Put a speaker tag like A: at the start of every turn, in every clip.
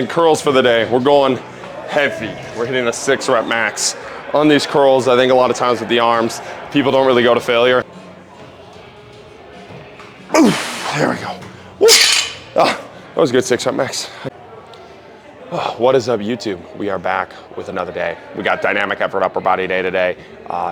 A: And curls for the day. We're going heavy. We're hitting a 6 rep max. On these curls, I think a lot of times with the arms, people don't really go to failure. Oof, there we go. That was a good 6 rep max. What is up, YouTube? We are back with another day. We got dynamic effort upper body day today.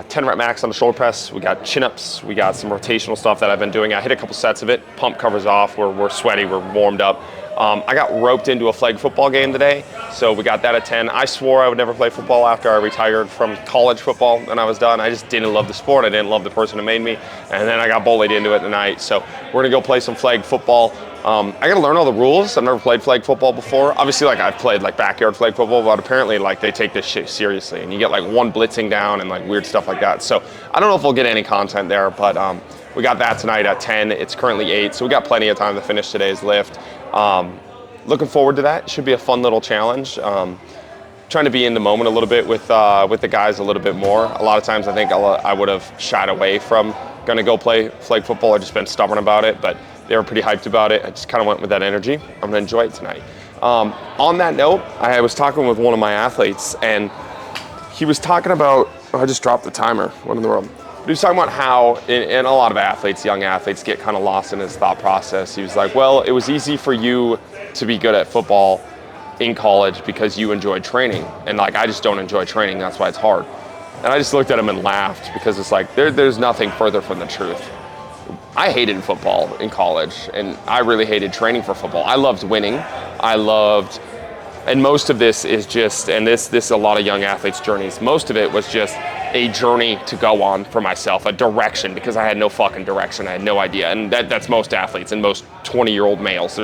A: 10 rep max on the shoulder press. We got chin-ups. We got some rotational stuff that I've been doing. I hit a couple sets of it. Pump covers off. We're sweaty. We're warmed up. I got roped into a flag football game today, so we got that at 10. I swore I would never play football after I retired from college football and I was done. I just didn't love the sport. I didn't love the person who made me, and then I got bullied into it tonight. So we're gonna go play some flag football. I gotta learn all the rules. I've never played flag football before. Obviously, like, I've played like backyard flag football, but apparently like they take this shit seriously, and you get like one blitzing down and like weird stuff like that. So I don't know if we'll get any content there, but we got that tonight at 10. It's currently 8, so we got plenty of time to finish today's lift. Looking forward to that. Should be a fun little challenge. Trying to be in the moment a little bit with the guys a little bit more. A lot of times I think I would have shied away from gonna go play flag football. I've just been stubborn about it, but they were pretty hyped about it. I just kind of went with that energy. I'm gonna enjoy it tonight. On that note, I was talking with one of my athletes, and he was talking about, I just dropped the timer, what in the world? But he was talking about how, and a lot of athletes, young athletes, get kind of lost in his thought process. He was like, well, it was easy for you to be good at football in college because you enjoyed training. And like, I just don't enjoy training, that's why it's hard. And I just looked at him and laughed, because it's like, there's nothing further from the truth. I hated football in college, and I really hated training for football. I loved winning. And most of this is just, and this is a lot of young athletes' journeys, most of it was just a journey to go on for myself, a direction, because I had no fucking direction. I had no idea. And that's most athletes and most 20-year-old males.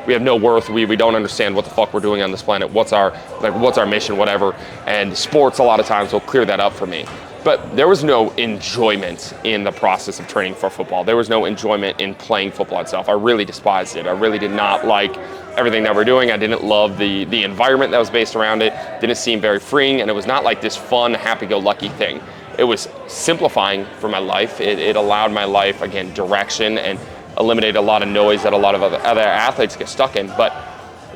A: We have no worth. We don't understand what the fuck we're doing on this planet. What's our mission, whatever. And sports a lot of times will clear that up for me. But there was no enjoyment in the process of training for football. There was no enjoyment in playing football itself. I really despised it. I really did not like everything that we're doing. I didn't love the environment that was based around it. Didn't seem very freeing, and it was not like this fun, happy-go-lucky thing. It was simplifying for my life. It allowed my life, again, direction, and eliminated a lot of noise that a lot of other athletes get stuck in. But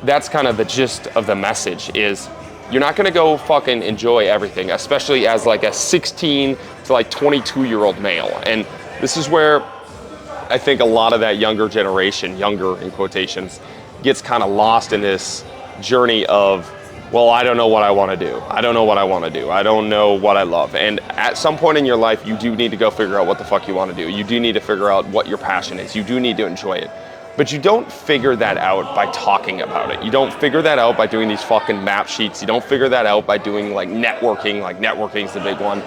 A: that's kind of the gist of the message is, you're not gonna go fucking enjoy everything, especially as like a 16 to like 22-year-old male. And this is where I think a lot of that younger generation, younger in quotations, gets kind of lost in this journey of, well, I don't know what I wanna do. I don't know what I wanna do. I don't know what I love. And at some point in your life, you do need to go figure out what the fuck you wanna do. You do need to figure out what your passion is. You do need to enjoy it. But you don't figure that out by talking about it. You don't figure that out by doing these fucking map sheets. You don't figure that out by doing like networking's the big one.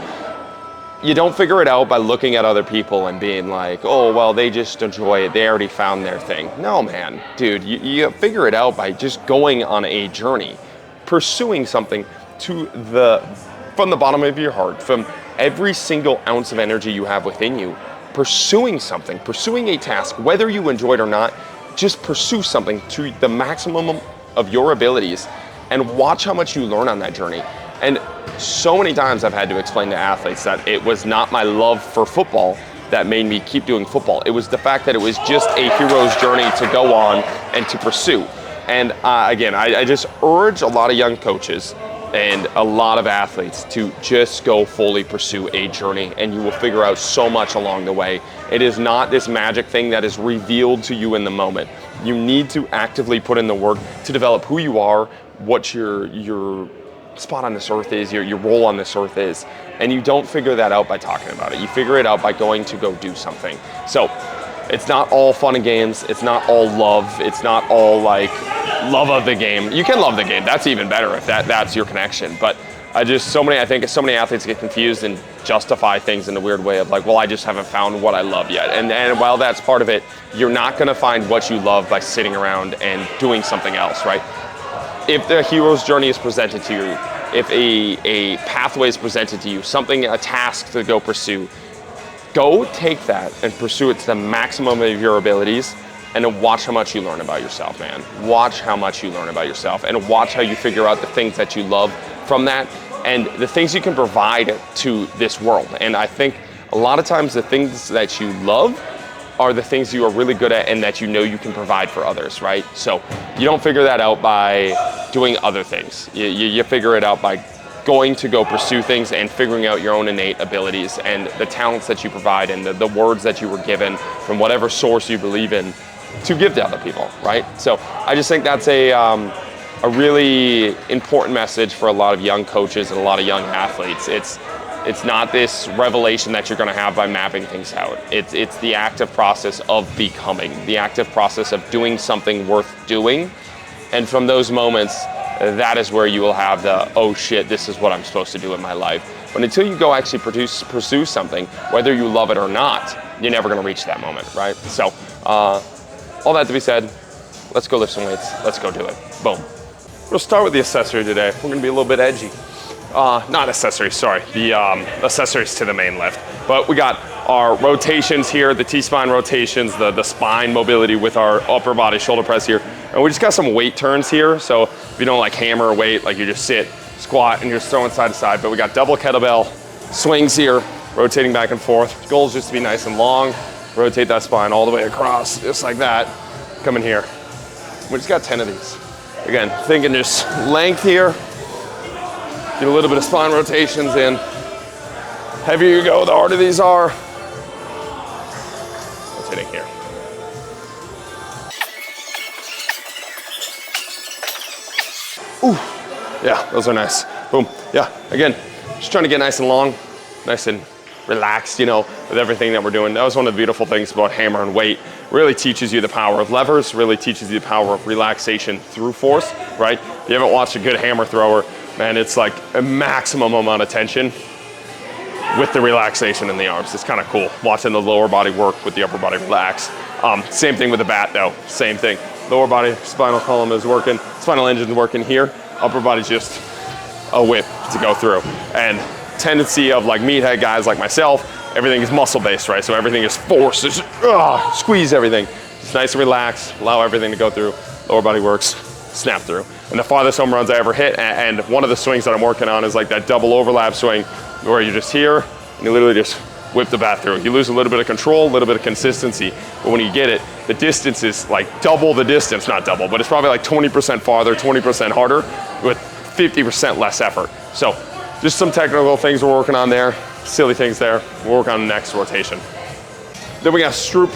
A: You don't figure it out by looking at other people and being like, oh, well, they just enjoy it. They already found their thing. No, man, dude, you figure it out by just going on a journey, pursuing something from the bottom of your heart, from every single ounce of energy you have within you. Pursuing something, pursuing a task, whether you enjoy it or not, just pursue something to the maximum of your abilities and watch how much you learn on that journey. And so many times I've had to explain to athletes that it was not my love for football that made me keep doing football. It was the fact that it was just a hero's journey to go on and to pursue. And again, I just urge a lot of young coaches and a lot of athletes to just go fully pursue a journey, and you will figure out so much along the way. It is not this magic thing that is revealed to you in the moment. You need to actively put in the work to develop who you are, what your spot on this earth is, your role on this earth is, and you don't figure that out by talking about it. You figure it out by going to go do something. So it's not all fun and games. It's not all love. It's not all like love of the game. You can love the game. That's even better if that's your connection. But I think so many athletes get confused and justify things in a weird way of like, well, I just haven't found what I love yet. And while that's part of it, you're not gonna find what you love by sitting around and doing something else, right? If the hero's journey is presented to you, if a pathway is presented to you, a task to go pursue, go take that and pursue it to the maximum of your abilities, and then watch how much you learn about yourself, man. Watch how much you learn about yourself, and watch how you figure out the things that you love from that, and the things you can provide to this world. And I think a lot of times the things that you love are the things you are really good at and that you know you can provide for others, right? So you don't figure that out by doing other things. You figure it out by going to go pursue things and figuring out your own innate abilities and the talents that you provide and the words that you were given from whatever source you believe in to give to other people, right? So I just think that's a really important message for a lot of young coaches and a lot of young athletes. It's not this revelation that you're going to have by mapping things out. It's the active process of becoming, the active process of doing something worth doing. And from those moments, that is where you will have the, oh shit, this is what I'm supposed to do in my life. But until you go actually pursue something, whether you love it or not, you're never going to reach that moment, right? So all that to be said, let's go lift some weights. Let's go do it. Boom. We'll start with the accessory today. We're going to be a little bit edgy. Not accessories, sorry, the accessories to the main lift. But we got our rotations here, the T-spine rotations, the spine mobility with our upper body shoulder press here. And we just got some weight turns here. So if you don't like hammer or weight, like you just sit, squat, and you're just throwing side to side. But we got double kettlebell swings here, rotating back and forth. The goal is just to be nice and long. Rotate that spine all the way across, just like that. Come in here. We just got 10 of these. Again, thinking just length here. Get a little bit of spine rotations in. Heavier you go, the harder these are. Rotating here. Ooh, yeah, those are nice. Boom, yeah, again, just trying to get nice and long, nice and relaxed, you know, with everything that we're doing. That was one of the beautiful things about hammer and weight. Really teaches you the power of levers, really teaches you the power of relaxation through force, right? If you haven't watched a good hammer thrower, man, it's like a maximum amount of tension with the relaxation in the arms. It's kind of cool watching the lower body work with the upper body relax. Same thing with the bat though, same thing. Lower body spinal column is working, spinal engine is working here, upper body's just a whip to go through. And tendency of like meathead guys like myself, everything is muscle based, right? So everything is force, just squeeze everything. It's nice and relaxed, allow everything to go through. Lower body works, snap through. And the farthest home runs I ever hit, and one of the swings that I'm working on is like that double overlap swing where you're just here and you literally just whip the bat through. You lose a little bit of control, a little bit of consistency, but when you get it, the distance is like double the distance, not double, but it's probably like 20% farther, 20% harder with 50% less effort. So just some technical things we're working on there, silly things there. We'll work on the next rotation. Then we got Stroop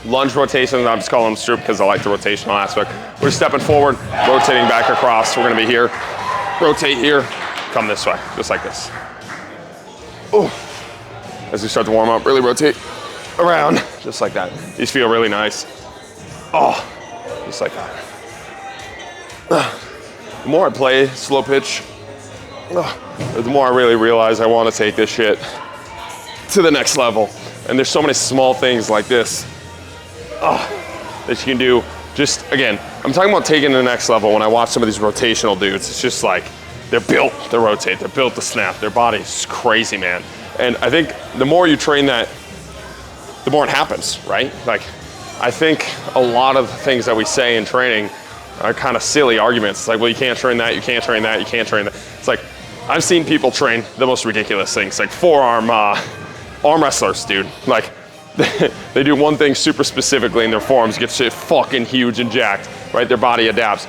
A: lunge rotations. I'm just calling them Stroop because I like the rotational aspect. We're stepping forward, rotating back across. We're gonna be here, rotate here, come this way, just like this. Ooh. As we start to warm up, really rotate around, just like that. These feel really nice. Oh, just like that. The more I play slow pitch, the more I really realize I want to take this shit to the next level. And there's so many small things like this that you can do. Just, again, I'm talking about taking to the next level. When I watch some of these rotational dudes, it's just like, they're built to rotate, they're built to snap. Their body's crazy, man. And I think the more you train that, the more it happens, right? Like, I think a lot of the things that we say in training are kind of silly arguments. It's like, well, you can't train that, you can't train that, you can't train that. It's like, I've seen people train the most ridiculous things, like forearm arm wrestlers, dude. Like, they do one thing super specifically in their forearms, get shit fucking huge and jacked, right? Their body adapts.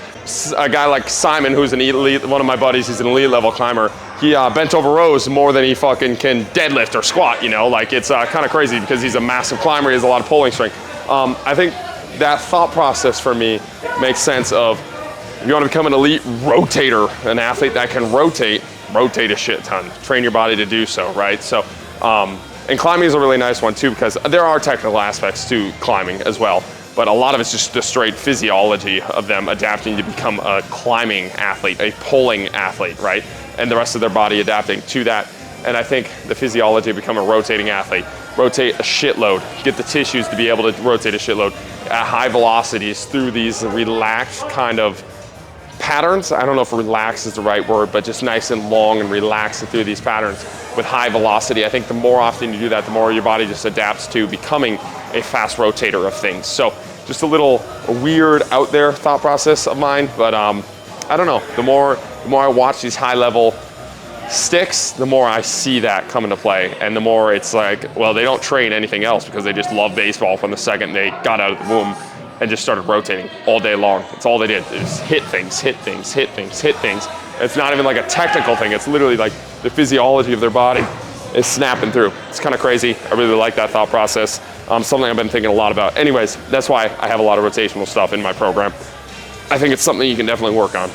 A: A guy like Simon, who's an elite, one of my buddies, he's an elite level climber. He bent over rows more than he fucking can deadlift or squat, you know? Like, it's kind of crazy because he's a massive climber, he has a lot of pulling strength. I think that thought process for me makes sense of, if you want to become an elite rotator, an athlete that can rotate a shit ton, train your body to do so, right? So, and climbing is a really nice one too, because there are technical aspects to climbing as well, but a lot of it's just the straight physiology of them adapting to become a climbing athlete, a pulling athlete, right? And the rest of their body adapting to that. And I think the physiology of becoming a rotating athlete, rotate a shitload, get the tissues to be able to rotate a shitload at high velocities through these relaxed kind of patterns. I don't know if relax is the right word, but just nice and long and relaxed through these patterns with high velocity. I think the more often you do that, the more your body just adapts to becoming a fast rotator of things. So just a little weird out there thought process of mine, but I don't know. The more I watch these high level sticks, the more I see that come into play. And the more it's like, well, they don't train anything else because they just love baseball from the second they got out of the womb and just started rotating all day long. It's all they did. They just hit things, hit things, hit things, hit things. It's not even like a technical thing. It's literally like the physiology of their body is snapping through. It's kind of crazy. I really like that thought process. Something I've been thinking a lot about. Anyways, that's why I have a lot of rotational stuff in my program. I think it's something you can definitely work on.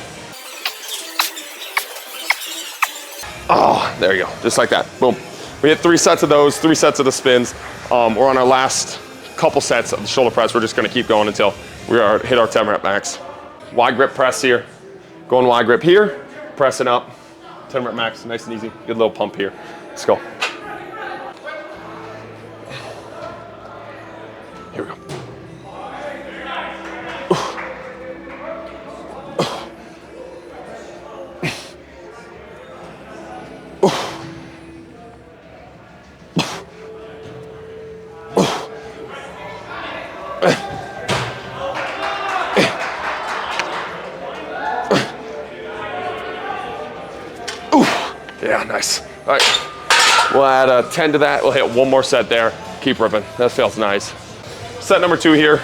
A: Oh, there you go, just like that, boom. We hit 3 sets of those, 3 sets of the spins. We're on our last couple sets of the shoulder press. We're just gonna keep going until we hit our 10 rep max. Wide grip press here. Going wide grip here, pressing up, 10 rep max, nice and easy. Good little pump here. Let's go. Here we go. Yeah, nice. All right, we'll add a 10 to that. We'll hit 1 more set there. Keep ripping, that feels nice. Set number 2 here,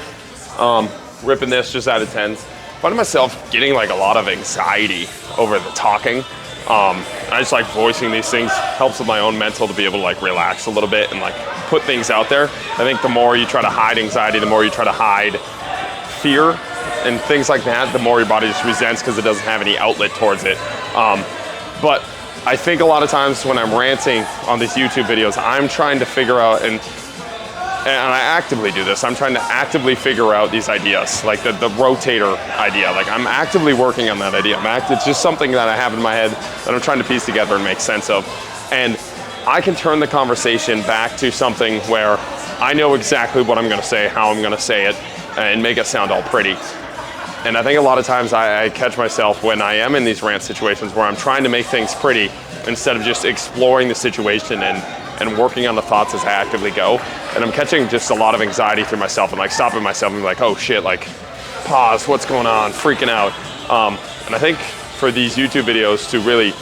A: ripping this, just added 10s. Finding myself getting like a lot of anxiety over the talking. I just like voicing these things, helps with my own mental to be able to like relax a little bit and like put things out there. I think the more you try to hide anxiety, the more you try to hide fear and things like that, the more your body just resents because it doesn't have any outlet towards it. But I think a lot of times when I'm ranting on these YouTube videos, I'm trying to figure out, and I actively do this, I'm trying to actively figure out these ideas, like the rotator idea. Like I'm actively working on that idea. It's just something that I have in my head that I'm trying to piece together and make sense of. And I can turn the conversation back to something where I know exactly what I'm gonna say, how I'm gonna say it, and make it sound all pretty. And I think a lot of times I catch myself when I am in these rant situations where I'm trying to make things pretty instead of just exploring the situation and working on the thoughts as I actively go. And I'm catching just a lot of anxiety through myself and like stopping myself and like, oh shit, like pause, what's going on, freaking out. And I think for these YouTube videos to really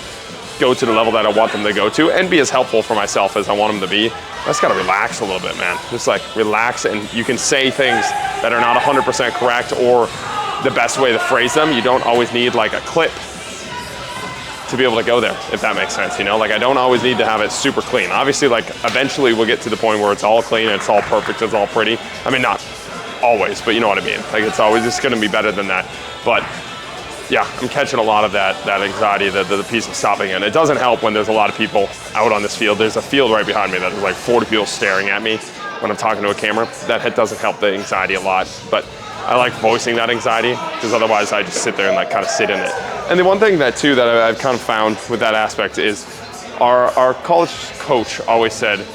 A: go to the level that I want them to go to and be as helpful for myself as I want them to be, I just gotta relax a little bit, man. Just like relax, and you can say things that are not 100% correct or the best way to phrase them. You don't always need like a clip to be able to go there, if that makes sense, you know? Like I don't always need to have it super clean. Obviously, like eventually we'll get to the point where it's all clean, it's all perfect, it's all pretty. I mean, not always, but you know what I mean. Like it's always just gonna be better than that. But yeah, I'm catching a lot of that anxiety, the piece of stopping it. It doesn't help when there's a lot of people out on this field. There's a field right behind me that is like 40 people staring at me when I'm talking to a camera. That doesn't help the anxiety a lot, but I like voicing that anxiety because otherwise I just sit there and like kind of sit in it. And the one thing that too that I've kind of found with that aspect is our college coach always said,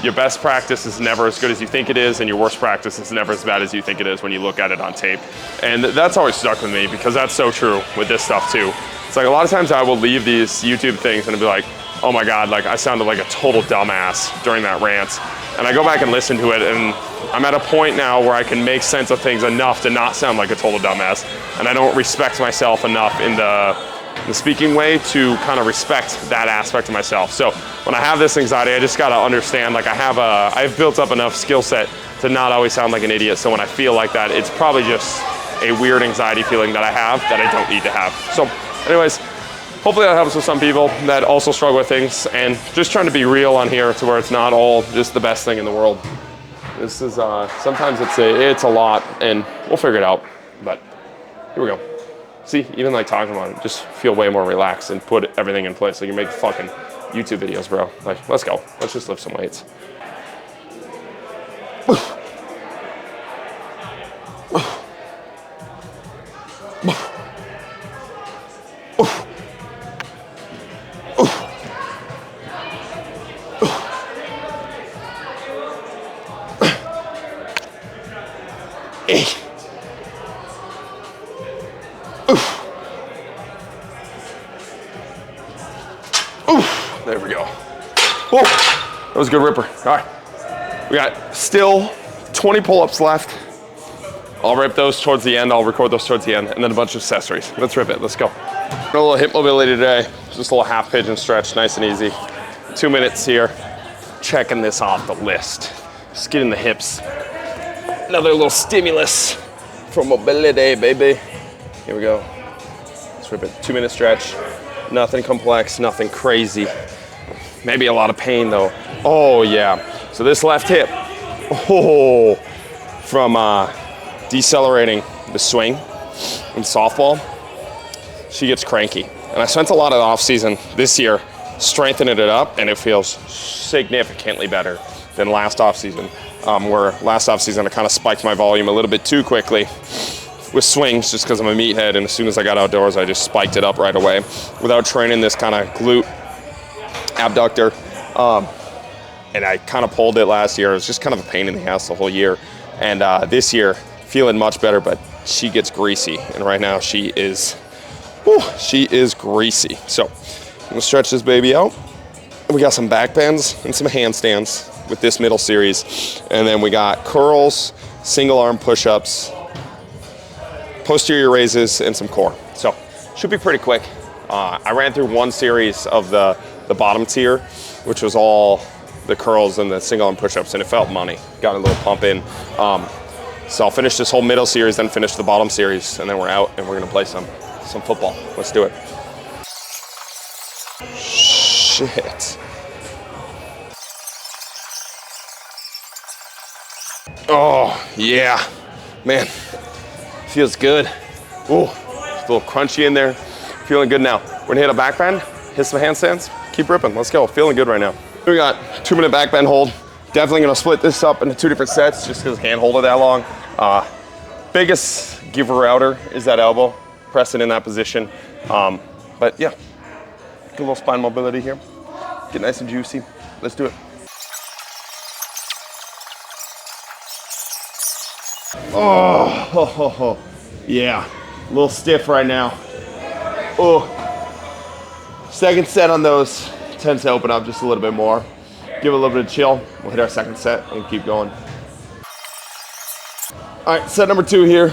A: your best practice is never as good as you think it is, and your worst practice is never as bad as you think it is when you look at it on tape. And that's always stuck with me because that's so true with this stuff too. It's like a lot of times I will leave these YouTube things and be like, oh my God, like I sounded like a total dumbass during that rant. And I go back and listen to it, and I'm at a point now where I can make sense of things enough to not sound like a total dumbass. And I don't respect myself enough in the speaking way to kind of respect that aspect of myself. So when I have this anxiety, I just gotta understand, like I've built up enough skill set to not always sound like an idiot. So when I feel like that, it's probably just a weird anxiety feeling that I have that I don't need to have. So anyways, hopefully that helps with some people that also struggle with things, and just trying to be real on here to where it's not all just the best thing in the world. This is, sometimes it's a lot, and we'll figure it out, but here we go. See, even like talking about it, just feel way more relaxed and put everything in place. Like you make fucking YouTube videos, bro. Like, let's go. Let's just lift some weights. There we go. Whoa, that was a good ripper. All right, we got still 20 pull-ups left. I'll rip those towards the end. I'll record those towards the end, and then a bunch of accessories. Let's rip it. Let's go. A little hip mobility today. Just a little half pigeon stretch, nice and easy. 2 minutes here. Checking this off the list. Just getting the hips. Another little stimulus for mobility, baby. Here we go. Let's rip it. 2 minute stretch. Nothing complex, nothing crazy. Maybe a lot of pain though. Oh yeah. So this left hip, from decelerating the swing in softball, she gets cranky. And I spent a lot of the off season this year strengthening it up, and it feels significantly better than last off season. Where last off season I kind of spiked my volume a little bit too quickly with swings just because I'm a meathead, and as soon as I got outdoors I just spiked it up right away without training this kind of glute abductor. And I kind of pulled it last year. It was just kind of a pain in the ass the whole year. And this year, feeling much better, but she gets greasy. And right now she is greasy. So I'm gonna stretch this baby out. And we got some back bends and some handstands with this middle series. And then we got curls, single arm push-ups, posterior raises, and some core. So should be pretty quick. I ran through one series of the bottom tier, which was all the curls and the single arm push-ups, and it felt money. Got a little pump in. So I'll finish this whole middle series, then finish the bottom series, and then we're out and we're gonna play some football. Let's do it. Shit. Oh, yeah. Man, feels good. Ooh, it's a little crunchy in there. Feeling good now. We're gonna hit a back bend, hit some handstands, keep ripping. Let's go. Feeling good right now. We got 2 minute back bend hold. Definitely gonna split this up into 2 different sets just because I can't hold it that long. Biggest giver outer is that elbow. Press it in that position. But yeah, get a little spine mobility here. Get nice and juicy. Let's do it. Oh, yeah, a little stiff right now. Oh, second set on those tends to open up just a little bit more. Give it a little bit of chill. We'll hit our second set and keep going. All right, set number 2 here.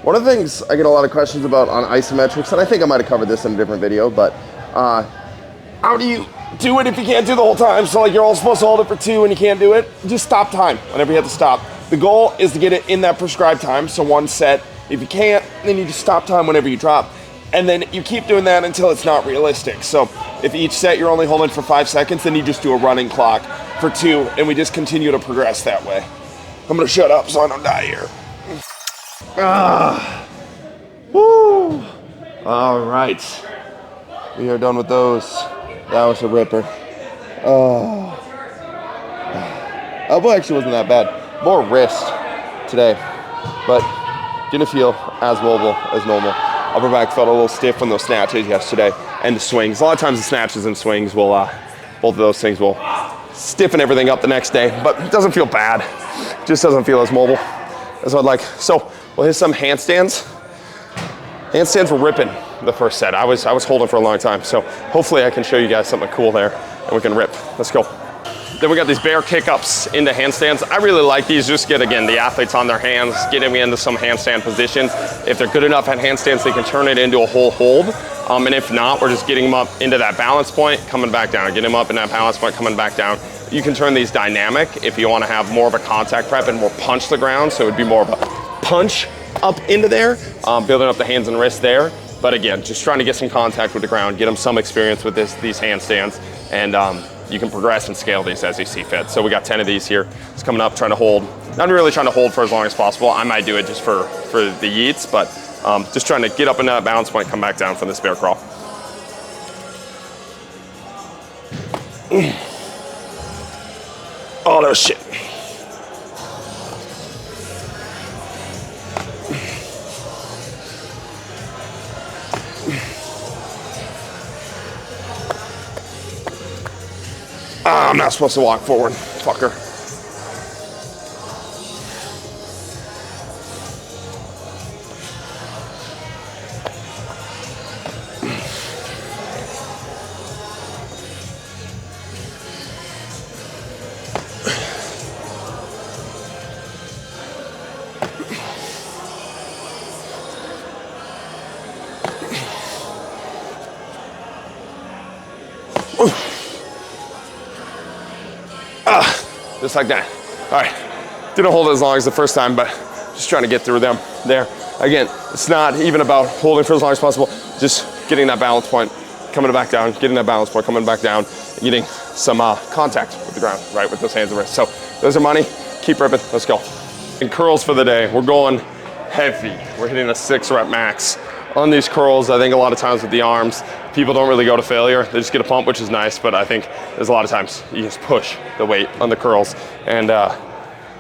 A: One of the things I get a lot of questions about on isometrics, and I think I might have covered this in a different video, but how do you do it if you can't do the whole time? So like you're all supposed to hold it for 2 and you can't do it. Just stop time whenever you have to stop. The goal is to get it in that prescribed time, so 1 set. If you can't, then you just stop time whenever you drop. And then you keep doing that until it's not realistic. So if each set you're only holding for 5 seconds, then you just do a running clock for 2, and we just continue to progress that way. I'm gonna shut up so I don't die here. Woo! All right, we are done with those. That was a ripper. Elbow actually wasn't that bad. More wrist today, but didn't feel as mobile as normal. Upper back felt a little stiff from those snatches yesterday, and the swings. A lot of times the snatches and swings will, both of those things will stiffen everything up the next day, but it doesn't feel bad. It just doesn't feel as mobile as I'd like. So we'll hit some handstands. Handstands were ripping the first set. I was holding for a long time, so hopefully I can show you guys something cool there, and we can rip. Let's go. Then we got these bear kickups into handstands. I really like these. Just get, again, the athletes on their hands, getting into some handstand positions. If they're good enough at handstands, they can turn it into a whole hold. And if not, we're just getting them up into that balance point, coming back down. Get them up in that balance point, coming back down. You can turn these dynamic if you want to have more of a contact prep and more punch the ground. So it would be more of a punch up into there, building up the hands and wrists there. But again, just trying to get some contact with the ground, get them some experience with these handstands, and you can progress and scale these as you see fit. So we got 10 of these here. It's coming up, trying to hold. Not really trying to hold for as long as possible. I might do it just for the yeets, but just trying to get up into that balance point, come back down from this bear crawl. Oh, no shit. I'm not supposed to walk forward, fucker. Just like that. All right, didn't hold it as long as the first time, but just trying to get through them there. Again, it's not even about holding for as long as possible, just getting that balance point, coming back down, getting that balance point, coming back down, and getting some contact with the ground, right, with those hands and wrists. So those are money, keep ripping, let's go. And curls for the day, we're going heavy. We're hitting a 6 rep max. On these curls, I think a lot of times with the arms, people don't really go to failure. They just get a pump, which is nice, but I think there's a lot of times you just push the weight on the curls and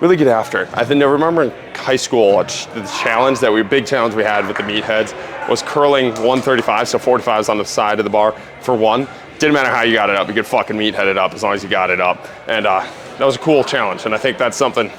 A: really get after it. I remember in high school, the challenge big challenge we had with the meatheads was curling 135, so 45s on the side of the bar for one. Didn't matter how you got it up, you could fucking meathead it up as long as you got it up. And that was a cool challenge, and I think that's something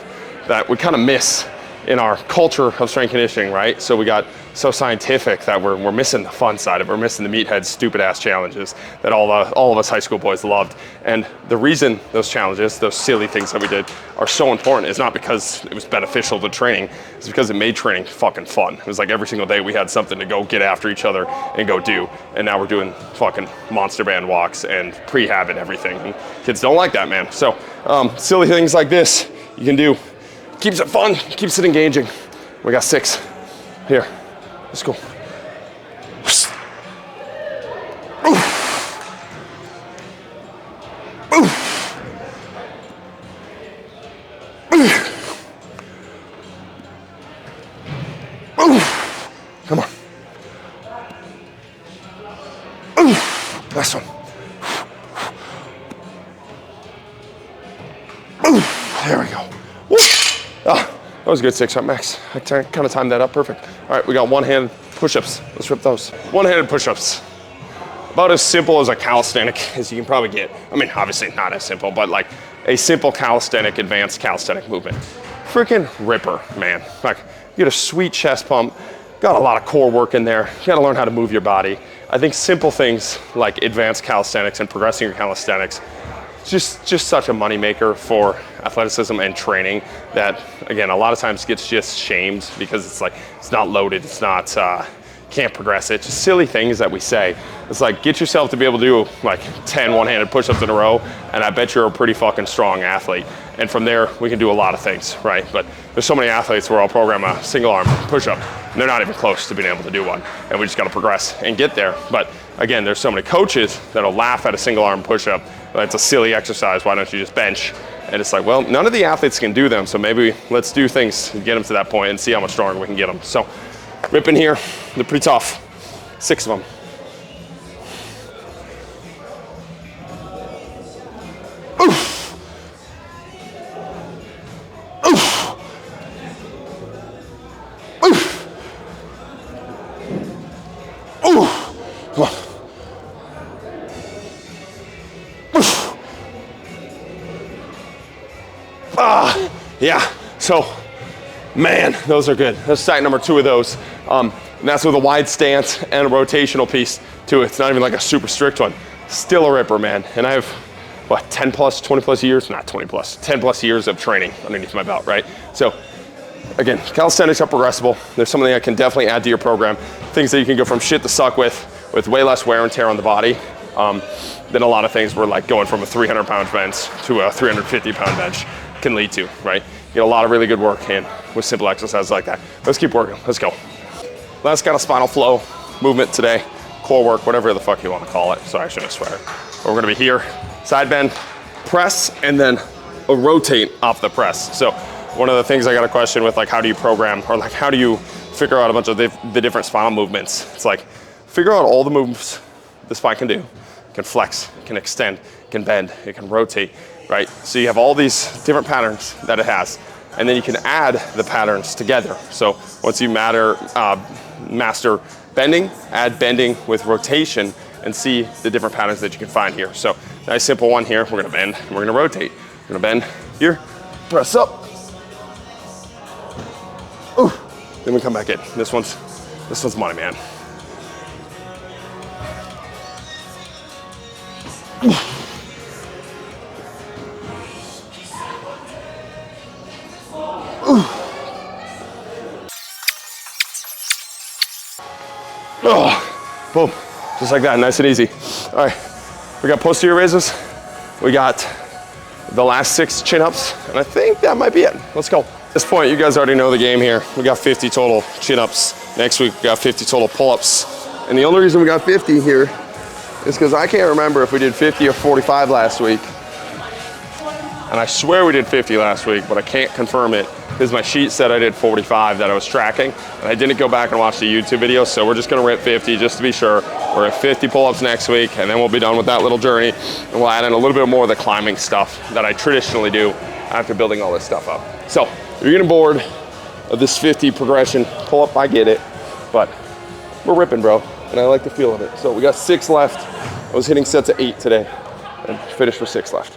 A: that we kind of miss in our culture of strength conditioning, right? So we got so scientific that we're missing the fun side of it. We're missing the meathead stupid ass challenges that all of us high school boys loved. And the reason those challenges, those silly things that we did are so important is not because it was beneficial to training, it's because it made training fucking fun. It was like every single day we had something to go get after each other and go do. And now we're doing fucking monster band walks and prehab and everything. And kids don't like that, man. So silly things like this you can do. Keeps it fun, keeps it engaging. We got 6 here. Let's go. Come on. Last one. There we go. That was a good 6 rep max. I kind of timed that up perfect. All right, we got one-handed push-ups. Let's rip those. One-handed push-ups. About as simple as a calisthenic as you can probably get. I mean, obviously not as simple, but like a simple calisthenic, advanced calisthenic movement. Freaking ripper, man. Like, you get a sweet chest pump, got a lot of core work in there. You gotta learn how to move your body. I think simple things like advanced calisthenics and progressing your calisthenics, just such a moneymaker for athleticism and training that, again, a lot of times gets just shamed because it's like, it's not loaded, it's not, can't progress it. Just silly things that we say. It's like, get yourself to be able to do like 10 one-handed push-ups in a row, and I bet you're a pretty fucking strong athlete. And from there, we can do a lot of things, right? But there's so many athletes where I'll program a single arm push-up, and they're not even close to being able to do one. And we just gotta progress and get there. But again, there's so many coaches that'll laugh at a single arm push-up. It's a silly exercise, why don't you just bench? And it's like, well, none of the athletes can do them, so maybe let's do things to get them to that point and see how much stronger we can get them. So, rip in here, they're pretty tough. 6 of them. Oof. Oof. Oof. Oof. Come on. Yeah, so, man, those are good. That's site number 2 of those. And that's with a wide stance and a rotational piece to it. It's not even like a super strict one. Still a ripper, man. And I have, what, 10 plus, 20 plus years? Not 20 plus, 10 plus years of training underneath my belt, right? So, again, calisthenics are progressible. There's something that can definitely add to your program. Things that you can go from shit to suck with way less wear and tear on the body than a lot of things where like going from a 300-pound bench to a 350-pound bench can lead to, right? You get a lot of really good work in with simple exercises like that. Let's keep working, let's go. Last kind of spinal flow movement today, core work, whatever the fuck you want to call it. Sorry, I shouldn't swear. But we're gonna be here, side bend, press, and then a rotate off the press. So one of the things I got a question with, like, how do you program, or like, how do you figure out a bunch of the different spinal movements? It's like, figure out all the moves the spine can do. It can flex, it can extend, it can bend, it can rotate, right? So you have all these different patterns that it has, and then you can add the patterns together. So once you master bending, add bending with rotation, and see the different patterns that you can find here. So nice simple one here, we're gonna bend, and we're gonna rotate. We're gonna bend here, press up. Ooh, then we come back in. This one's money, man. Oh, boom, just like that, nice and easy. All right, We got posterior raises. We got the last 6 chin-ups, and I think that might be it. Let's go. At this point, you guys already know the game here. We got 50 total chin-ups. Next week, we got 50 total pull-ups. And the only reason we got 50 here is because I can't remember if we did 50 or 45 last week. And I swear we did 50 last week, but I can't confirm it because my sheet said I did 45 that I was tracking, and I didn't go back and watch the YouTube video, so we're just gonna rip 50 just to be sure. We're at 50 pull-ups next week, and then we'll be done with that little journey, and we'll add in a little bit more of the climbing stuff that I traditionally do after building all this stuff up. So, if you're getting bored of this 50 progression pull-up, I get it, but we're ripping, bro, and I like the feel of it. So we got 6 left. I was hitting sets of 8 today, and finished with 6 left.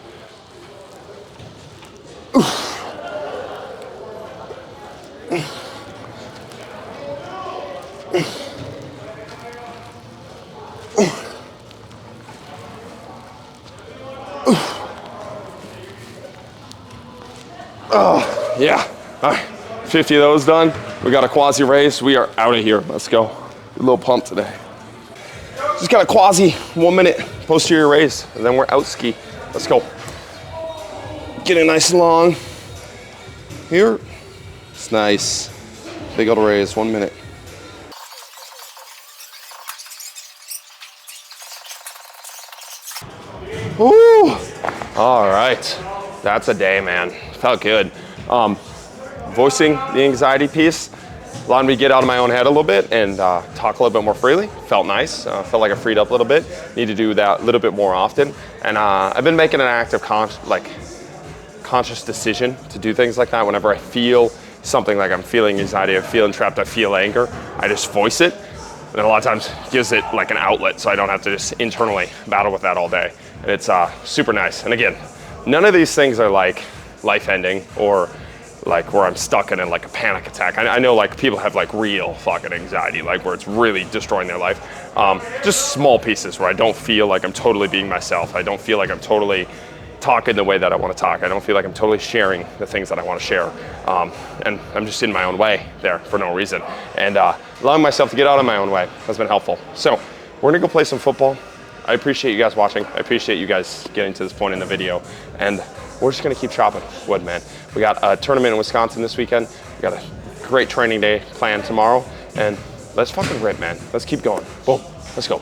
A: Oh, yeah. All right, 50 of those done. We got a quasi raise. We are out of here. Let's go. A little pump today. Just got a quasi 1 minute posterior raise, and then we're out ski. Let's go. Get it nice and long. Here. It's nice. Big old raise, 1 minute. Woo! All right. That's a day, man. Felt good. Voicing the anxiety piece allowed me to get out of my own head a little bit and talk a little bit more freely. Felt nice. Felt like I freed up a little bit. Need to do that a little bit more often. And I've been making an active conscious decision to do things like that. Whenever I feel something, like I'm feeling anxiety, I'm feeling trapped, I feel anger, I just voice it. And a lot of times it gives it like an outlet, so I don't have to just internally battle with that all day. And it's super nice. And again, none of these things are like life-ending or like where I'm stuck in like a panic attack. I know like people have like real fucking anxiety, like where it's really destroying their life. Just small pieces where I don't feel like I'm totally being myself. I don't feel like I'm totally talking the way that I want to talk. I don't feel like I'm totally sharing the things that I want to share. And I'm just in my own way there for no reason. And allowing myself to get out of my own way has been helpful. So we're gonna go play some football. I appreciate you guys watching. I appreciate you guys getting to this point in the video. And we're just gonna keep chopping wood, man. We got a tournament in Wisconsin this weekend. We got a great training day planned tomorrow. And let's fucking rip, man. Let's keep going. Boom, let's go.